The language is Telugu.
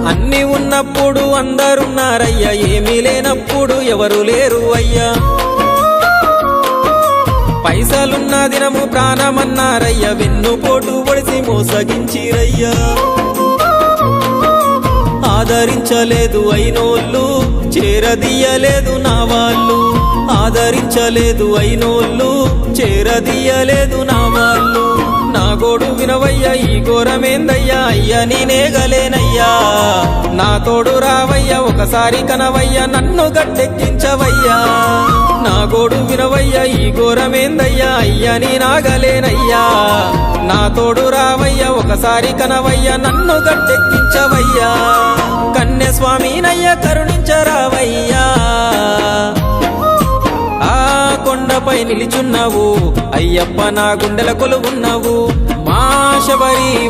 అన్ని ఉన్నప్పుడు అందరున్నారయ్యా, ఏమీ లేనప్పుడు ఎవరు లేరు అయ్యా. పైసలున్న దినము ప్రాణమన్నారయ్యా, వెన్నుపోటు పొడిసి మోసగించిరయ్యా. ఆదరించలేదు అయినోళ్ళు, చేరదీయలేదు నా వాళ్ళు. ఆదరించలేదు అయినోళ్ళు, చేరదీయలేదు నా వాళ్ళు. నా గోడు వినవయ్యా, ఈ ఘోరమేందయ్యా, అయ్యా నేనేగలేనయ్యా. నా తోడు రావయ్యా, ఒకసారి కనవయ్యా, నన్ను గట్టెక్కించవయ్యా. నా గోడు వినవయ్యా, ఈ ఘోరమేందయ్యా, అయ్యా నేనాగలేనయ్యా. నా తోడు రావయ్యా, ఒకసారి కనవయ్యా, నన్ను గట్టెక్కించవయ్యా. కన్య స్వామినయ్యా, కరుణించరావయ్యా. ఆ కొండపై నిలిచున్నావు అయ్యప్ప, నా గుండెల కొలువున్నావు. మా శబరి